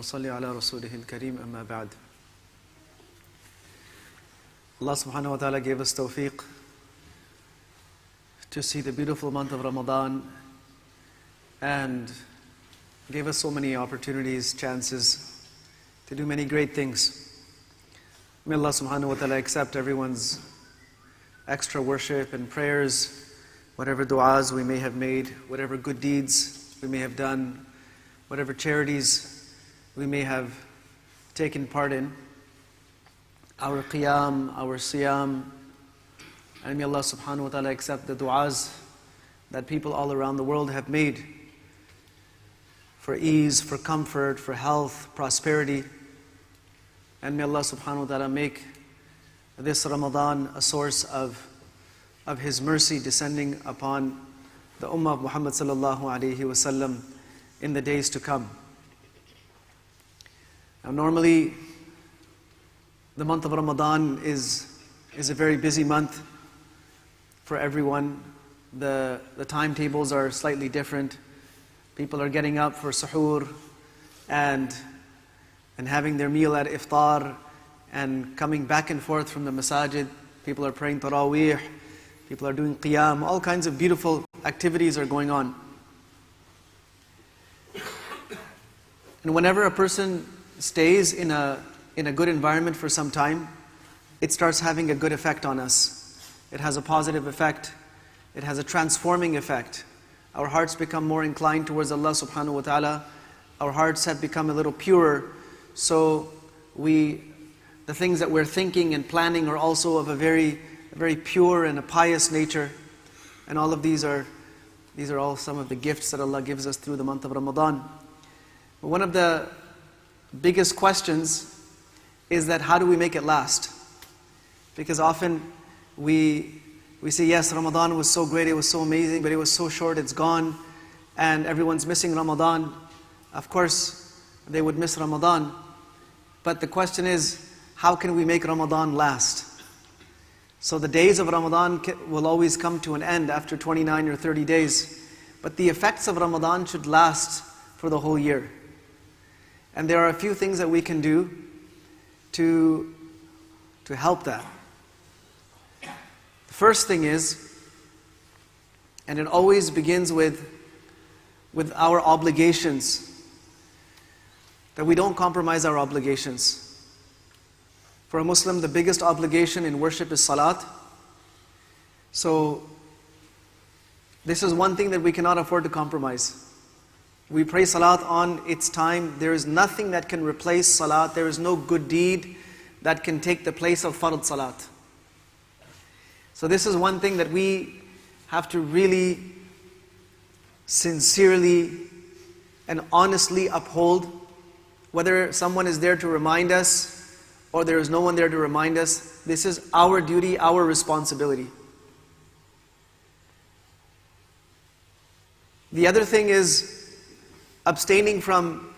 ونصلي على رسوله الكريم أما بعد. Allah subhanahu wa ta'ala gave us tawfiq to see the beautiful month of Ramadan and gave us so many opportunities, chances to do many great things. May Allah subhanahu wa ta'ala accept everyone's extra worship and prayers, whatever du'as we may have made, whatever good deeds we may have done, whatever charities we may have taken part in, our qiyam, our siyam, and may Allah subhanahu wa ta'ala accept the du'as that people all around the world have made for ease, for comfort, for health, prosperity. And may Allah subhanahu wa ta'ala make this Ramadan a source of His mercy descending upon the Ummah of Muhammad sallallahu alayhi wasallam in the days to come. Now normally, the month of Ramadan is a very busy month for everyone. The timetables are slightly different. People are getting up for suhoor and having their meal at iftar and coming back and forth from the masajid. People are praying taraweeh, people are doing qiyam, all kinds of beautiful activities are going on. And whenever a person stays in a good environment for some time, it starts having a good effect on us. It has a positive effect. It has a transforming effect. Our hearts become more inclined towards Allah subhanahu wa ta'ala. Our hearts have become a little purer. So the things that we're thinking and planning are also of a very pure and a pious nature. And all of these are all some of the gifts that Allah gives us through the month of Ramadan. But one of the biggest questions is that how do we make it last? Because often we say, yes, Ramadan was so great, it was so amazing, but it was so short, it's gone, and everyone's missing Ramadan. Of course, they would miss Ramadan. But the question is, how can we make Ramadan last? So the days of Ramadan will always come to an end after 29 or 30 days. But the effects of Ramadan should last for the whole year. And there are a few things that we can do to help that. The first thing is, and it always begins with our obligations, that we don't compromise our obligations. For a Muslim, the biggest obligation in worship is salat. So this is one thing that we cannot afford to compromise. We pray salat on its time. There is nothing that can replace salat. There is no good deed that can take the place of fard salat. So this is one thing that we have to really sincerely and honestly uphold. Whether someone is there to remind us or there is no one there to remind us, this is our duty, our responsibility. The other thing is abstaining from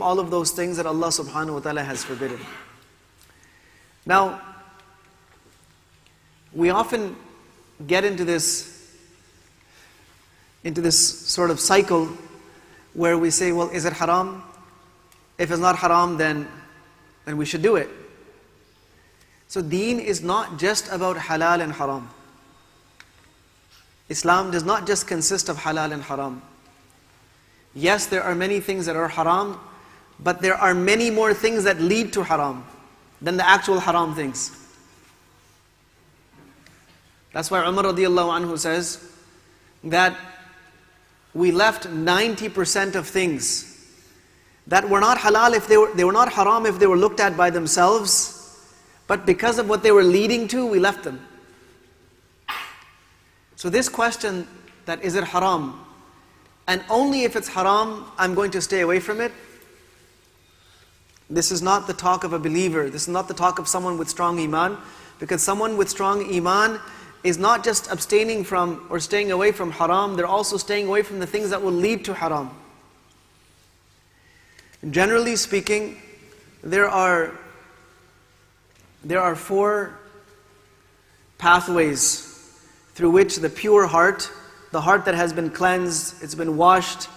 all of those things that Allah subhanahu wa ta'ala has forbidden. Now, we often get into this sort of cycle where we say, well, is it haram? If it's not haram, then we should do it. So deen is not just about halal and haram. Islam does not just consist of halal and haram. Yes, there are many things that are haram, but there are many more things that lead to haram than the actual haram things. That's why Umar radiallahu anhu says that we left 90% of things that were not halal if they were not haram if they were looked at by themselves, but because of what they were leading to, we left them. So this question that is it haram, and only if it's haram I'm going to stay away from it, this is not the talk of a believer. This is not the talk of someone with strong iman, because someone with strong iman is not just abstaining from or staying away from haram, they're also staying away from the things that will lead to haram. Generally speaking, there are 4 pathways through which the pure heart, the heart that has been cleansed, it's been washed,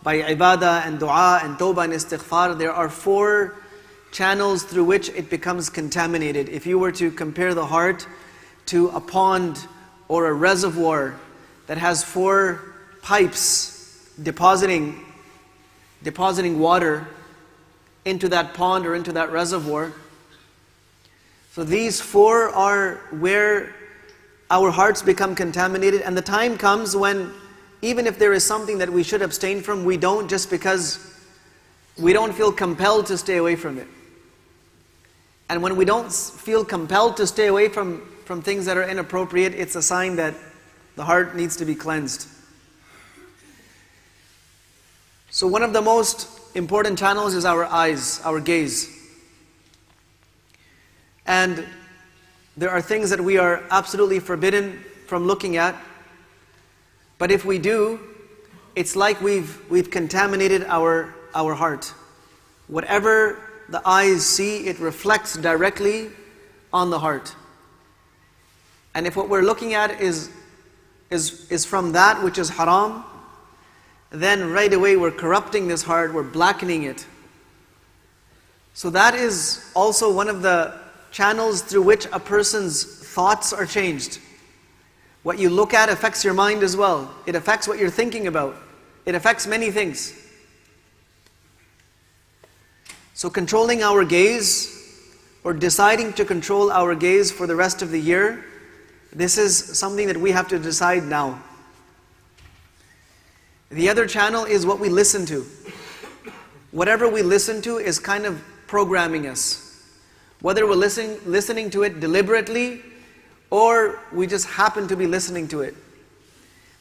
by ibadah and dua and tawbah and istighfar, there are 4 channels through which it becomes contaminated. If you were to compare the heart to a pond or a reservoir that has 4 pipes depositing water into that pond or into that reservoir. So these 4 are where our hearts become contaminated, and the time comes when even if there is something that we should abstain from, we don't, just because we don't feel compelled to stay away from it. And when we don't feel compelled to stay away from things that are inappropriate, it's a sign that the heart needs to be cleansed. So one of the most important channels is our eyes, our gaze. And there are things that we are absolutely forbidden from looking at. But if we do, it's like we've contaminated our heart. Whatever the eyes see, it reflects directly on the heart. And if what we're looking at is from that which is haram, then right away we're corrupting this heart, we're blackening it. So that is also one of the channels through which a person's thoughts are changed. What you look at affects your mind as well. It affects what you're thinking about. It affects many things. So controlling our gaze, or deciding to control our gaze for the rest of the year, this is something that we have to decide now. The other channel is what we listen to. Whatever we listen to is kind of programming us. Whether we're listening to it deliberately, or we just happen to be listening to it.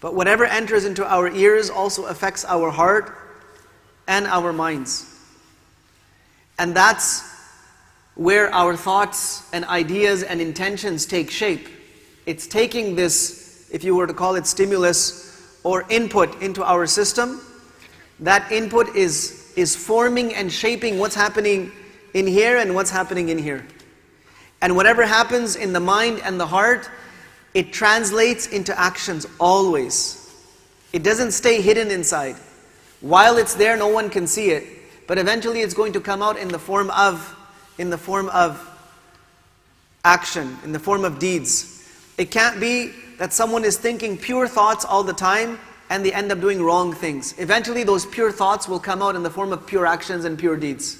But whatever enters into our ears also affects our heart and our minds. And that's where our thoughts and ideas and intentions take shape. It's taking this, if you were to call it stimulus or input into our system. That input is forming and shaping what's happening in here and what's happening in here. And whatever happens in the mind and the heart, it translates into actions always. It doesn't stay hidden inside. While it's there, no one can see it. But eventually it's going to come out in the form of action, in the form of deeds. It can't be that someone is thinking pure thoughts all the time and they end up doing wrong things. Eventually those pure thoughts will come out in the form of pure actions and pure deeds.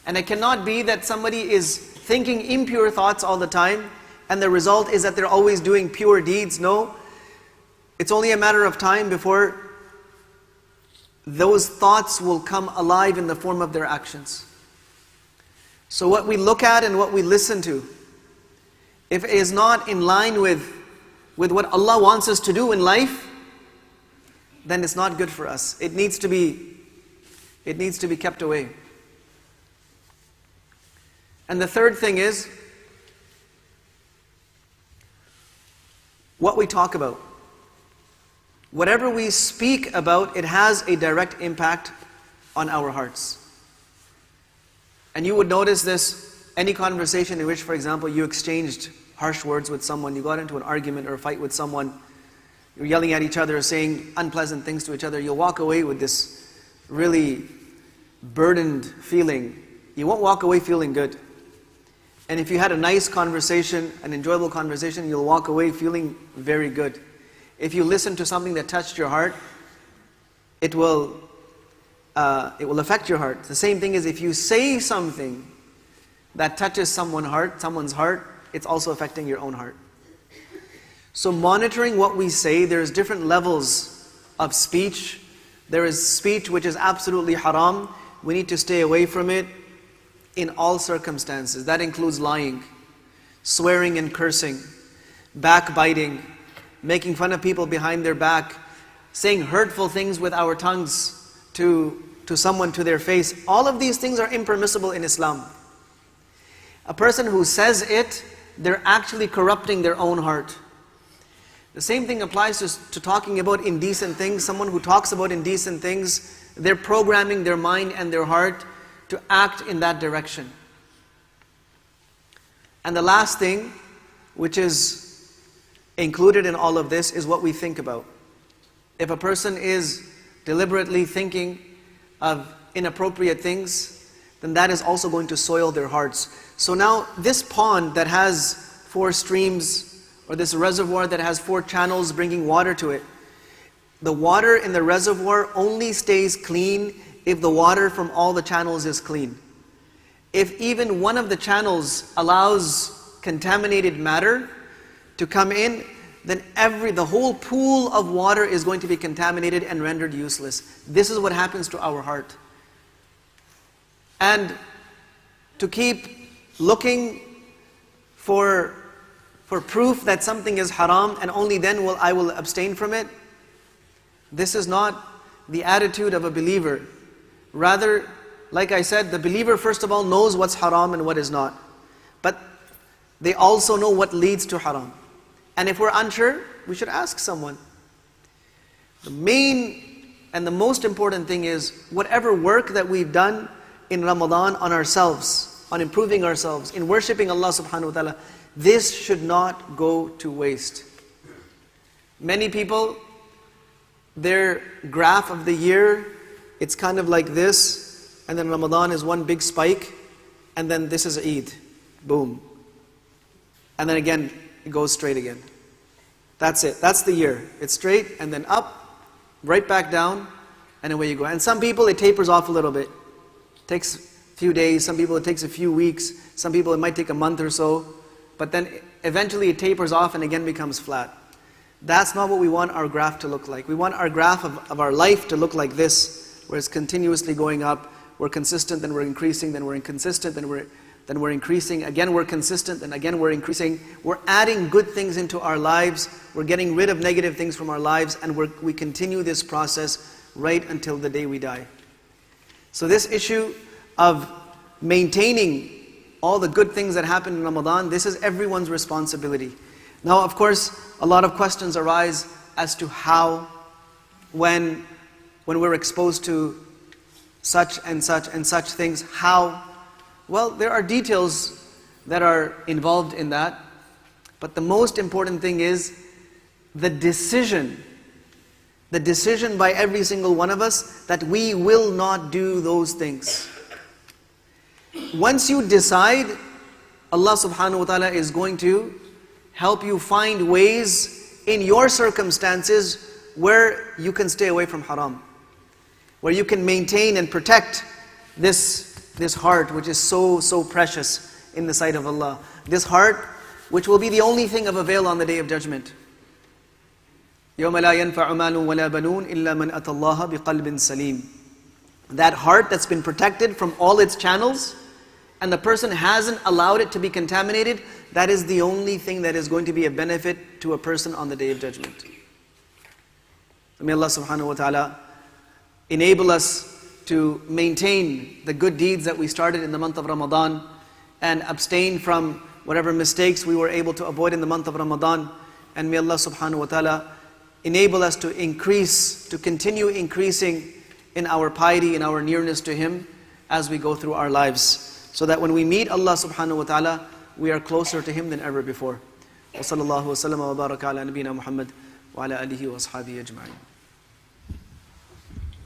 And it cannot be that somebody is thinking impure thoughts all the time and the result is that they're always doing pure deeds. No, it's only a matter of time before those thoughts will come alive in the form of their actions. So what we look at and what we listen to, if it is not in line with what Allah wants us to do in life, then it's not good for us. It needs to be kept away. And the third thing is what we talk about. Whatever we speak about, it has a direct impact on our hearts. And you would notice this, any conversation in which, for example, you exchanged harsh words with someone, you got into an argument or a fight with someone, you're yelling at each other, saying unpleasant things to each other, you'll walk away with this really burdened feeling. You won't walk away feeling good. And if you had a nice conversation, an enjoyable conversation, you'll walk away feeling very good. If you listen to something that touched your heart, it will affect your heart. The same thing is if you say something that touches someone's heart, it's also affecting your own heart. So monitoring what we say, there's different levels of speech. There is speech which is absolutely haram. We need to stay away from it in all circumstances. That includes lying, swearing and cursing, backbiting, making fun of people behind their back, saying hurtful things with our tongues to someone to their face. All of these things are impermissible in Islam. A person who says it, they're actually corrupting their own heart. The same thing applies to talking about indecent things. Someone who talks about indecent things, they're programming their mind and their heart to act in that direction. And the last thing, which is included in all of this, is what we think about. If a person is deliberately thinking of inappropriate things, then that is also going to soil their hearts. So now this pond that has 4 streams, or this reservoir that has 4 channels bringing water to it, the water in the reservoir only stays clean if the water from all the channels is clean. If even one of the channels allows contaminated matter to come in, then the whole pool of water is going to be contaminated and rendered useless. This is what happens to our heart. And to keep looking for proof that something is haram and only then I will abstain from it, this is not the attitude of a believer. Rather, like I said, the believer first of all knows what's haram and what is not. But they also know what leads to haram. And if we're unsure, we should ask someone. The main and the most important thing is, whatever work that we've done in Ramadan on ourselves, on improving ourselves, in worshipping Allah subhanahu wa ta'ala, this should not go to waste. Many people, their graph of the year, it's kind of like this, and then Ramadan is one big spike, and then this is Eid. Boom. And then again, it goes straight again. That's it. That's the year. It's straight, and then up, right back down, and away you go. And some people, it tapers off a little bit. It takes a few days. Some people, it takes a few weeks. Some people, it might take a month or so. But then eventually it tapers off and again becomes flat. That's not what we want our graph to look like. We want our graph of our life to look like this, where it's continuously going up. We're consistent, then we're increasing, then we're inconsistent, then we're increasing, again we're consistent, and again we're increasing. We're adding good things into our lives. We're getting rid of negative things from our lives, and we continue this process right until the day we die. So this issue of maintaining all the good things that happen in Ramadan, this is everyone's responsibility. Now, of course, a lot of questions arise as to how, when we're exposed to such and such and such things, how? Well, there are details that are involved in that, but the most important thing is the decision by every single one of us that we will not do those things. Once you decide, Allah subhanahu wa ta'ala is going to help you find ways in your circumstances where you can stay away from haram, where you can maintain and protect this heart which is so precious in the sight of Allah. This heart which will be the only thing of avail on the Day of Judgment. يَوْمَ لَا يَنْفَعُ مَالٌ وَلَا بَنُونَ إِلَّا مَنْ أَتَى اللَّهَ بِقَلْبٍ سَلِيمٍ. That heart that's been protected from all its channels, and the person hasn't allowed it to be contaminated, that is the only thing that is going to be a benefit to a person on the Day of Judgment. May Allah subhanahu wa ta'ala enable us to maintain the good deeds that we started in the month of Ramadan, and abstain from whatever mistakes we were able to avoid in the month of Ramadan. And may Allah subhanahu wa ta'ala enable us to increase, to continue increasing in our piety, in our nearness to Him as we go through our lives, so that when we meet Allah subhanahu wa ta'ala, we are closer to Him than ever before. Wa sallallahu wa sallam wa baraka ala nabiyyina Muhammad wa ala alihi wa ashabihi ajma'in.